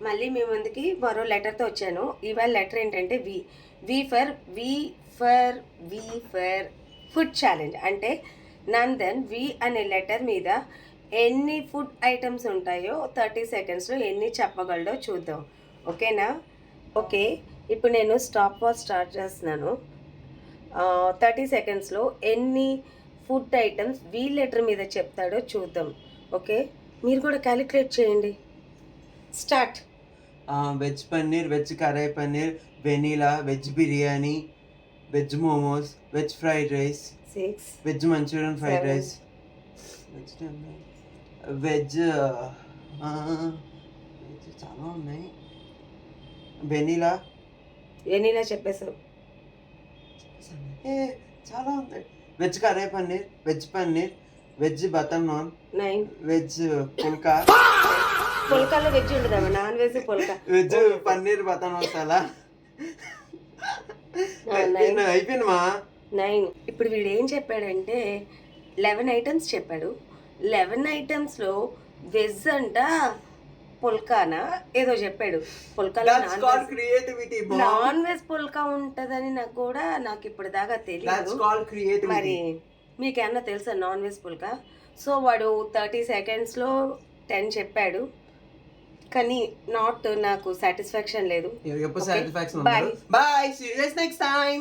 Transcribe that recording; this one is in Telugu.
మళ్ళీ మీ ముందుకి మరో లెటర్తో వచ్చాను. ఇవాళ లెటర్ ఏంటంటే వి ఫర్ ఫుడ్ ఛాలెంజ్. అంటే నందన్ వి అనే లెటర్ మీద ఎన్ని ఫుడ్ ఐటమ్స్ ఉంటాయో 30 సెకండ్స్లో ఎన్ని చెప్పగలడో చూద్దాం. ఓకేనా? ఓకే, ఇప్పుడు నేను స్టాప్ వాచ్ స్టార్ట్ చేస్తున్నాను. 30 సెకండ్స్లో ఎన్ని ఫుడ్ ఐటమ్స్ వి లెటర్ మీద చెప్తాడో చూద్దాం. ఓకే, మీరు కూడా క్యాలిక్యులేట్ చేయండి. Start. Veg paneer, veg kadai paneer, vanilla, veg biryani, veg momos, veg fried rice, 6 veg manchurian fried rice, veg చాలా ఉన్నాయి. వెనీలా చెప్పేసావు. చాలా ఉన్నాయి. Veg kadai paneer, veg butter naan, 9. Veg pulka, పుల్కాలో వెజ్ ఉండదమ్మా, non veg pulka, veg paneer butter masala. అయిపోయిందమ్మా. 9. ఇప్పుడు వీడు ఏం చెప్పాడంటే 11 ఐటమ్స్ చెప్పాడు. 11 ఐటమ్స్లో వెజ్ అంట పుల్కానా ఏదో చెప్పాడు. పుల్కాలో నాన్ వెజ్ పుల్కా ఉంటుందని నాకు ఇప్పుడు దాకా తెలియదు. మరి మీకేమన్నా తెలుసా నాన్ వెజ్ పుల్కా? సో వాడు 30 సెకండ్స్లో 10 చెప్పాడు, కానీ నాకు సాటిస్ఫాక్షన్ లేదు. Bye. See you guys next time.